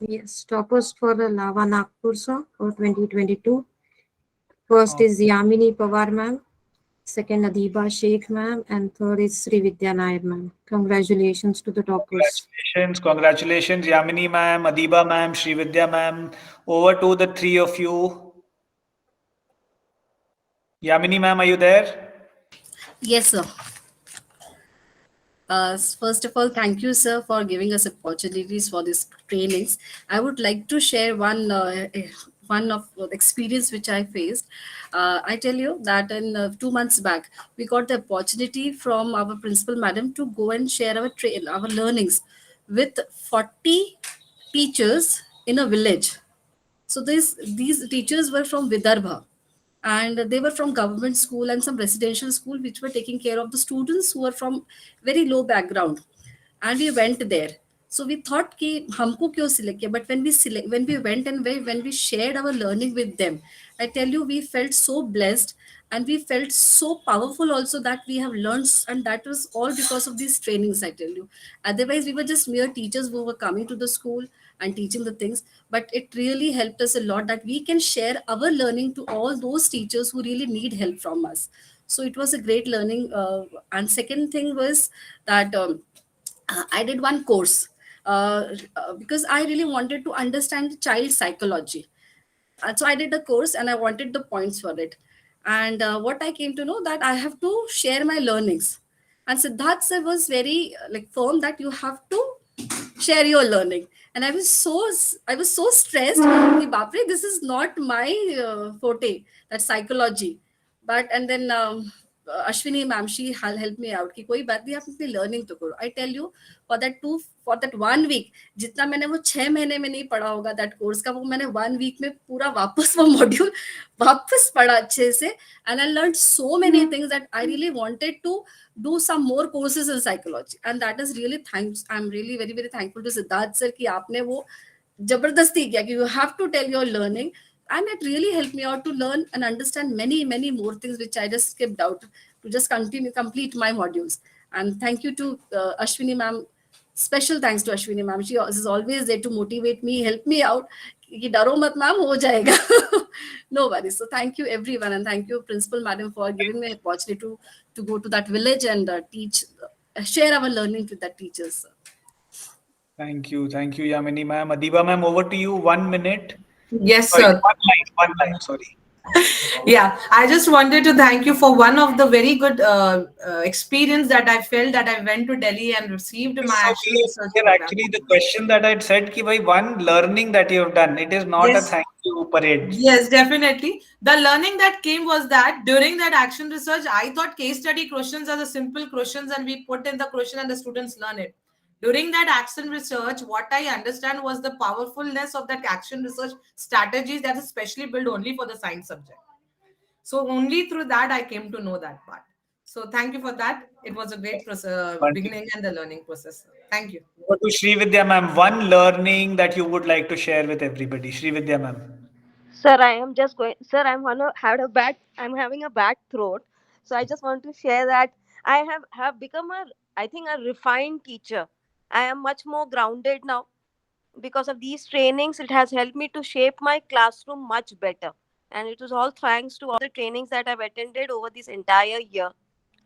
Yes, toppers for the Lava Nagpur sir for 2022. First is Yamini Pawar ma'am, second Adiba Sheikh ma'am, and third is Sri Vidya Nair ma'am. Congratulations to the toppers. Congratulations, Yamini ma'am, Adiba ma'am, Sri Vidya ma'am. Over to the three of you. Yamini ma'am, are you there? Yes, sir. First of all, thank you, sir, for giving us opportunities for these trainings. I would like to share one of the experience which I faced. I tell you that in 2 months back, we got the opportunity from our principal madam to go and share our learnings with 40 teachers in a village. So these teachers were from Vidarbha, and they were from government school and some residential school which were taking care of the students who were from very low background, and we went there. So we thought ki humko kyo select kiya, but when we went and when we shared our learning with them, I tell you, we felt so blessed and we felt so powerful also, that we have learned, and that was all because of these trainings, I tell you. Otherwise we were just mere teachers who were coming to the school and teaching the things, but it really helped us a lot that we can share our learning to all those teachers who really need help from us. So it was a great learning. And second thing was that I did one course because I really wanted to understand child psychology. So I did a course and I wanted the points for it. And what I came to know, that I have to share my learnings. And Siddharth sir was very firm that you have to share your learning. And I was so stressed. Ki, Baap re, this is not my forte, that psychology. But and then Ashwini ma'am, she helped me out. Ki koi baat nahi, aap apni learning to karo. I tell you, for that 1 week, जितना मैंने वो 6 महीने में नहीं पढ़ा होगा that course का, वो मैंने 1 week में पूरा वापस वो module वापस पढ़ा अच्छे से, and I learned so many things that I really wanted to do some more courses in psychology. And that is really I'm really very, very thankful to Siddharth sir कि आपने वो जबरदस्ती किया कि you have to tell your learning. And it really helped me out to learn and understand many, many more things which I just skipped out to just complete my modules. And thank you to Ashwini ma'am. Special thanks to Ashwini ma'am. She is always there to motivate me, help me out. Ki daro mat ma'am, ho jayega. No worries. So thank you everyone, and thank you principal madam for giving me an opportunity to go to that village and share our learning with the teachers. Thank you, Yamini ma'am. Adiba ma'am, over to you. 1 minute. Yes, Sorry, sir. One line. Sorry. Yeah, I just wanted to thank you for one of the very good experience that I felt, that I went to Delhi and received my action research program. Actually, the question that I'd said, ki bhai, one learning that you have done, it is not Yes. a thank you parade. Yes, definitely. The learning that came was that during that action research, I thought case study questions are the simple questions and we put in the question and the students learn it. During that action research, what I understand was the powerfulness of that action research strategies that is specially built only for the science subject. So only through that I came to know that part. So thank you for that. It was a great beginning and the learning process. Thank you. Over to Sri Vidya ma'am. One learning that you would like to share with everybody. Sri Vidya ma'am. Sir, I am just going. Sir, I'm having a bad throat, so I just want to share that I have become I think a refined teacher. I am much more grounded now because of these trainings. It has helped me to shape my classroom much better, and it was all thanks to all the trainings that I've attended over this entire year,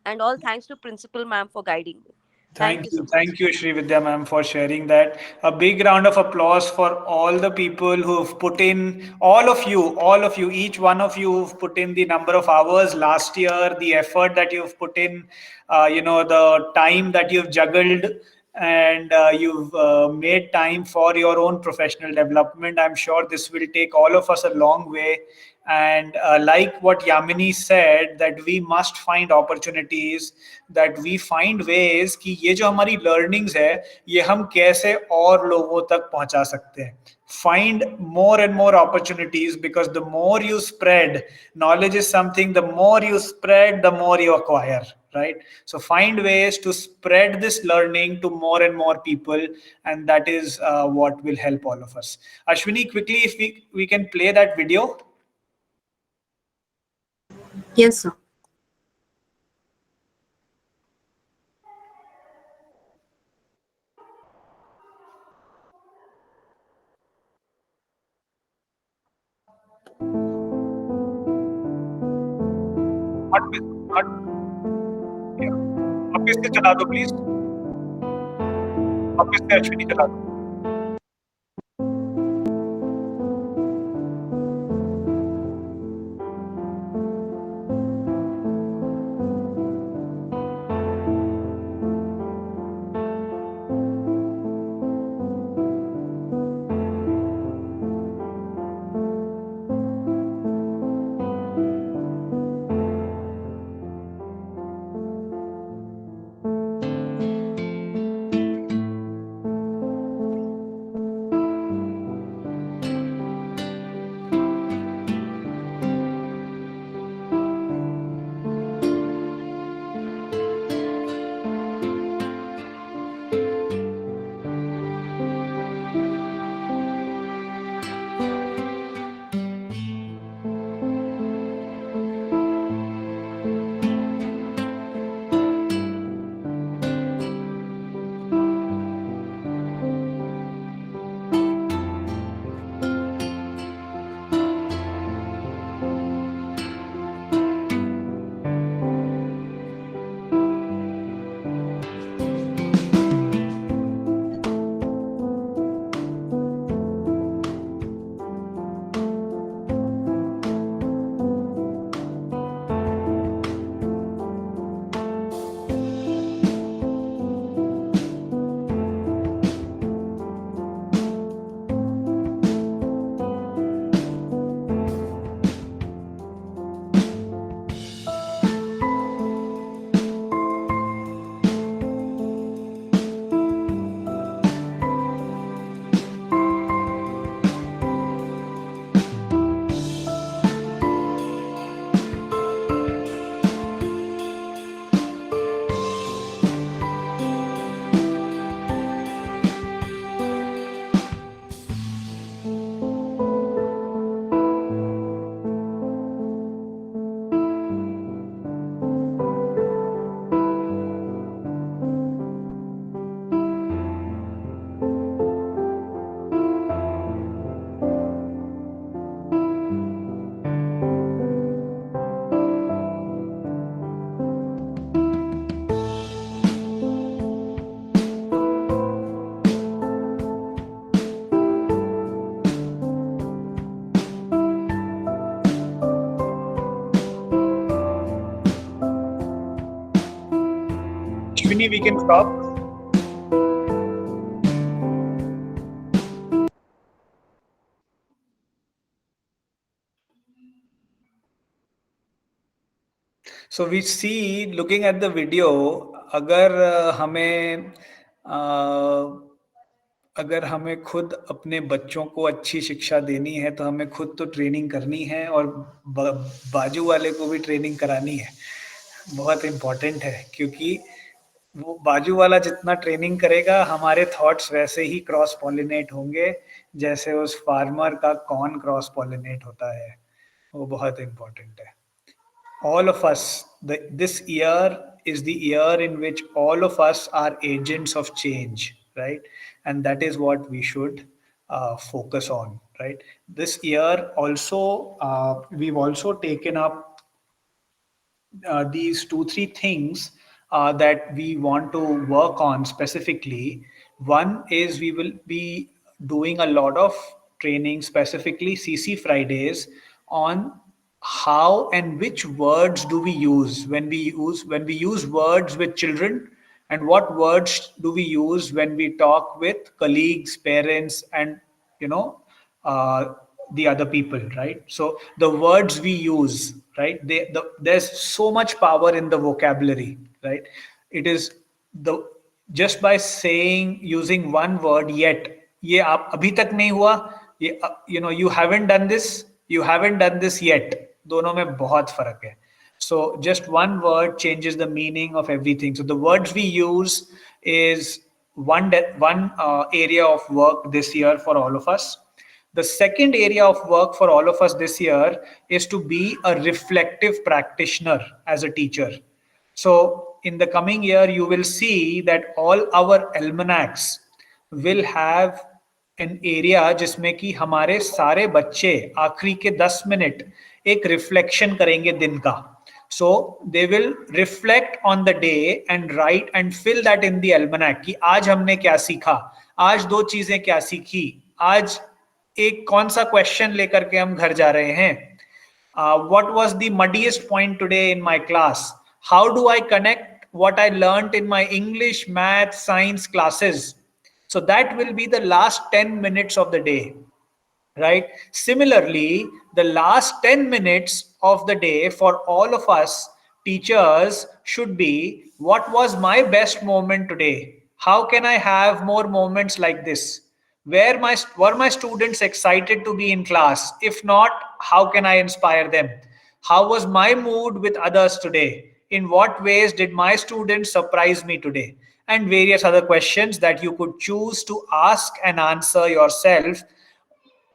and all thanks to Principal Ma'am for guiding me. Thank you so much. Thank you, Sri Vidya ma'am, for sharing that. A big round of applause for all the people who've put in, all of you, each one of you who've put in the number of hours last year, the effort that you've put in, the time that you've juggled, and you've made time for your own professional development. I'm sure this will take all of us a long way. And like what Yamini said, that we must find opportunities, that we find ways कि ये जो हमारी learnings है, ये हम कैसे और लोगों तक पहुंचा सकते हैं. find more and more opportunities, because the more you spread, knowledge is something, the more you spread, the more you acquire, right? So find ways to spread this learning to more and more people, and that is what will help all of us. Ashwini, quickly, if we can play that video. Yes, sir. वापस से चला दो please, वापस से अश्विनी चला दो. Ashwini, we can stop. So we see, looking at the video, अगर हमें खुद अपने बच्चों को अच्छी शिक्षा देनी है तो हमें खुद तो ट्रेनिंग करनी है और बाजू वाले को भी ट्रेनिंग करानी है. बहुत इम्पोर्टेंट है, क्योंकि वो बाजू वाला जितना ट्रेनिंग करेगा हमारे थॉट्स वैसे ही क्रॉस पॉलिनेट होंगे, जैसे उस फार्मर का कॉर्न क्रॉस पॉलिनेट होता है. वो बहुत इम्पोर्टेंट है. All of us, this year is the year in which all of us are agents of change, right? And that is what we should focus on, right? This year also, we've also taken up these 2-3 things that we want to work on specifically. One is we will be doing a lot of training, specifically CC Fridays, on how and which words do we use when we use words with children, and what words do we use when we talk with colleagues, parents, and the other people, right? So the words we use, right, there's so much power in the vocabulary, right? It is just by saying, using one word, yet ये आप अभी तक नहीं हुआ, you haven't done this, you haven't done this yet. दोनों में बहुत फर्क है. So just one word changes the meaning of everything. So the words we use is one area of work this year for all of us. The second area of work for all of us this year is to be a reflective practitioner as a teacher. So in the coming year, you will see that all our almanacs will have an area जिसमें कि हमारे सारे बच्चे आखिरी के 10 minute एक reflection करेंगे दिन का. So they will reflect on the day and write and fill that in the almanac कि आज हमने क्या सीखा, आज 2 चीजें क्या सीखी, आज एक कौन सा क्वेश्चन लेकर के हम घर जा रहे हैं, what was the muddiest point today in my class, how do I connect what I learned in my English, math, science classes. So that will be the last 10 minutes of the day, right? Similarly, the last 10 minutes of the day for all of us teachers should be, what was my best moment today? How can I have more moments like this? Were my students excited to be in class? If not, how can I inspire them? How was my mood with others today? In what ways did my students surprise me today? And various other questions that you could choose to ask and answer yourself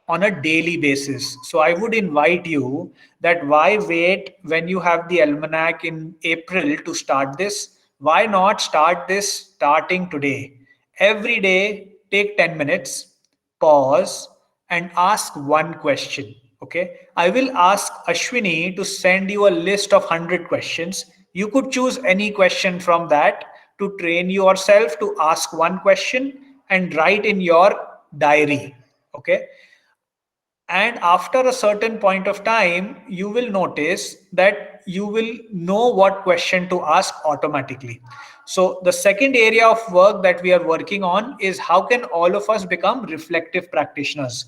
on a daily basis. So I would invite you that why wait when you have the almanac in April to start this? Why not start this starting today? Every day, take 10 minutes, pause, and ask one question. Okay, I will ask Ashwini to send you a list of 100 questions. You could choose any question from that to train yourself to ask one question and write in your diary. Okay. And after a certain point of time, you will notice that you will know what question to ask automatically. So the second area of work that we are working on is how can all of us become reflective practitioners.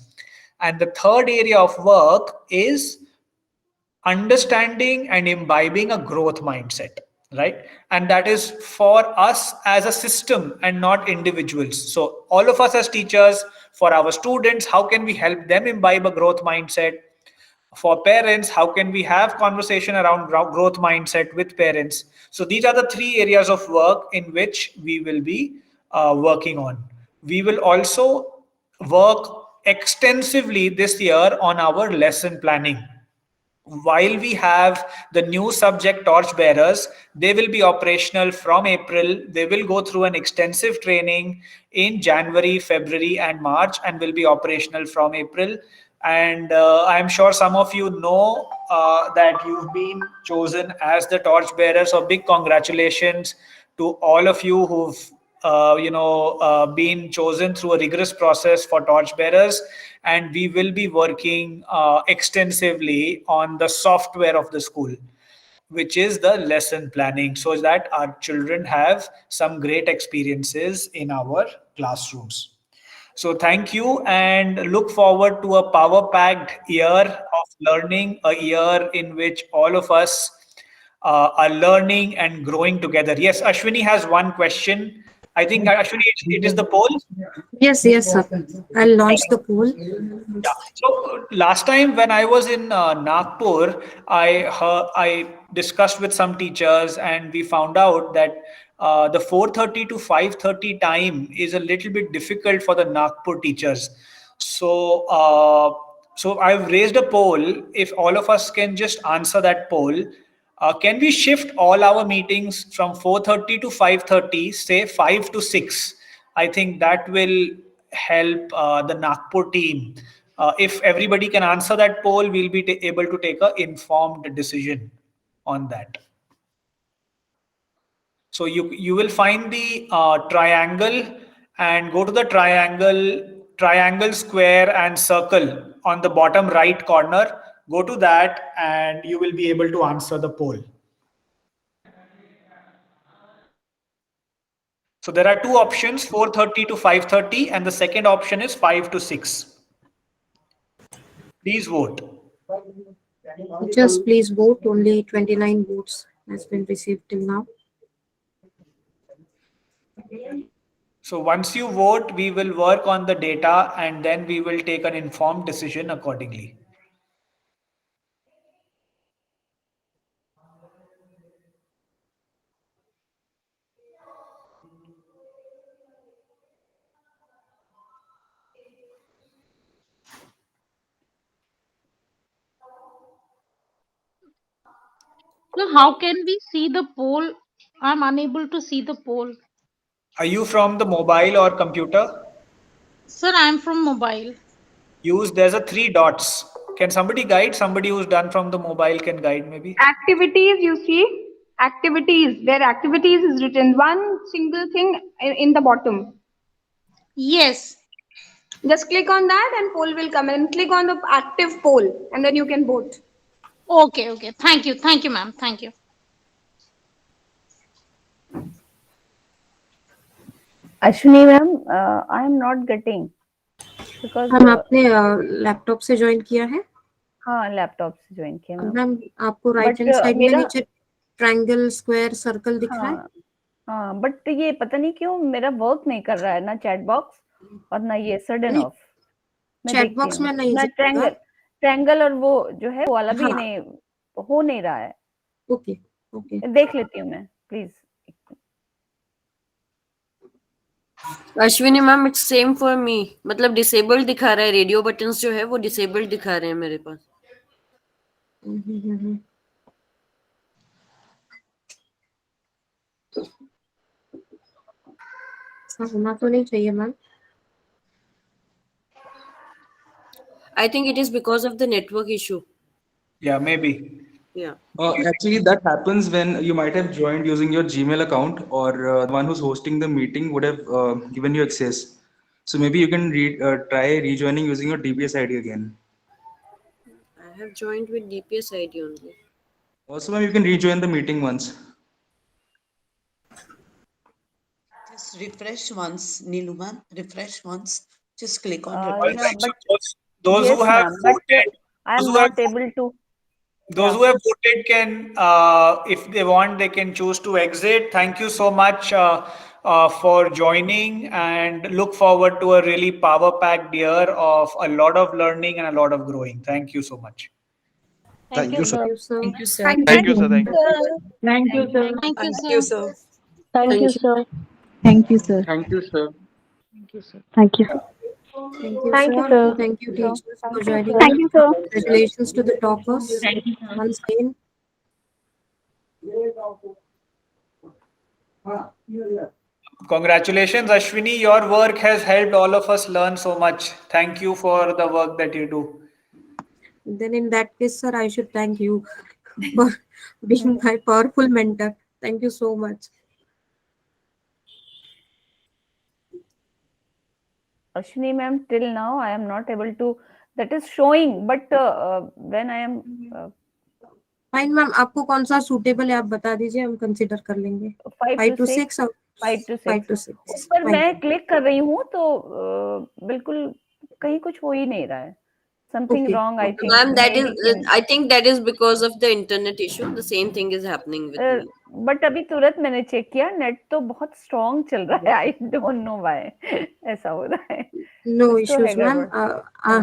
And the third area of work is understanding and imbibing a growth mindset, right? And that is for us as a system and not individuals. So all of us as teachers, for our students, how can we help them imbibe a growth mindset? For parents, how can we have conversation around growth mindset with parents? So these are the 3 areas of work in which we will be working on. We will also work extensively this year on our lesson planning. While we have the new subject torchbearers, they will be operational from April. They will go through an extensive training in January, February, and March, and will be operational from April. And I'm sure some of you know that you've been chosen as the torchbearers. So big congratulations to all of you who've been chosen through a rigorous process for torchbearers. And we will be working extensively on the software of the school, which is the lesson planning, so that our children have some great experiences in our classrooms. So thank you, and look forward to a power-packed year of learning, a year in which all of us are learning and growing together. Yes, Ashwini has one question. I think Ashwini, it is the poll. Yes, sir. I'll launch the poll. Yeah. So last time when I was in Nagpur, I discussed with some teachers, and we found out that the 4:30 to 5:30 time is a little bit difficult for the Nagpur teachers. So I've raised a poll. If all of us can just answer that poll. Can we shift all our meetings from 4:30 to 5:30, say 5 to 6? I think that will help the Nagpur team. If everybody can answer that poll, we'll be able to take an informed decision on that. So you will find the triangle and go to the triangle, square, and circle on the bottom right corner. Go to that and you will be able to answer the poll. So there are 2 options, 4:30 to 5:30, and the second option is 5 to 6. Please vote. Just please vote. Only 29 votes has been received till now. So once you vote, we will work on the data and then we will take an informed decision accordingly. So how can we see the poll? I'm unable to see the poll. Are you from the mobile or computer? Sir, I'm from mobile. There's a 3 dots. Can somebody guide? Somebody who's done from the mobile can guide maybe. Activities, you see, activities, where activities is written, one single thing in the bottom. Yes. Just click on that and poll will come, and click on the active poll and then you can vote. Okay, okay. Thank you, ma'am. Thank you. Ashwini ma'am, I am not getting because हम आपने laptop से join किया है? हाँ, laptop से join किया ma'am. Ma'am आपको right hand side में नीचे ट्रायंगल, स्क्वायर, सर्कल दिख रहा है? हाँ, बट ये पता नहीं क्यों मेरा वर्क नहीं कर रहा है, ना चैट बॉक्स और ना ये सडन ऑफ। चैट बॉक्स में नहीं, ना ट्रायंगल और वो जो है वो वाला भी नहीं हो नहीं रहा है। ओके ओके, देख लेती हूँ मैं, please. Ashwini ma'am, it's same for me, मतलब डिसेबल्ड दिखा रहा है, रेडियो बटन्स जो है वो डिसेबल्ड दिखा रहे हैं मेरे पास। होना तो नहीं चाहिए ma'am. I think it is because of the network issue. Yeah, maybe. Yeah. Actually, that happens when you might have joined using your Gmail account, or the one who's hosting the meeting would have given you access. So maybe you can try rejoining using your DPS ID again. I have joined with DPS ID only. Also, ma'am, you can rejoin the meeting once. Just refresh once, Neelu ma'am. Refresh once. Just click on Those who have voted, I am not able to. Those who have voted can, if they want, they can choose to exit. Thank you so much for joining, and look forward to a really power-packed year of a lot of learning and a lot of growing. Thank you so much. Thank you, sir. Thank you, sir. Thank you, sir. Thank you, sir. Thank you, sir. Thank you, sir. Thank you, sir. Thank you, sir. Thank you, sir. Thank you, sir. Thank you, sir. Thank you, sir. Thank you, teachers, for joining. Thank you, sir. Congratulations to the toppers. Thank you, sir. Once again. Congratulations, Ashwini. Your work has helped all of us learn so much. Thank you for the work that you do. Then in that case, sir, I should thank you for being my powerful mentor. Thank you so much. Ashwini ma'am, till now I am not able to, that is showing, but when I am fine ma'am, आपको कौन सा suitable है आप बता दीजिए, हम consider कर लेंगे। 5 to 6 5 to 6 उस पर मैं क्लिक कर रही हूँ तो बिल्कुल कहीं कुछ हो ही नहीं रहा है। Something wrong, I think. Ma'am, I think that is because of the internet issue. The same thing is happening with me. But अभी तुरंत मैंने चेक किया, नेट तो बहुत स्ट्रॉन्ग चल रहा है। आई डोंट नो व्हाई ऐसा हो रहा है। नो इश्यूज मैम,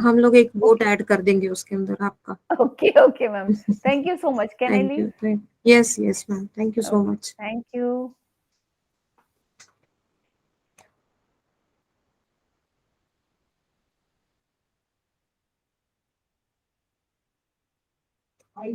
हम लोग एक वोट ऐड कर देंगे उसके अंदर आपका। Okay okay ma'am, thank you so much. Can I leave? Yes yes ma'am, thank you so much. Thank you. I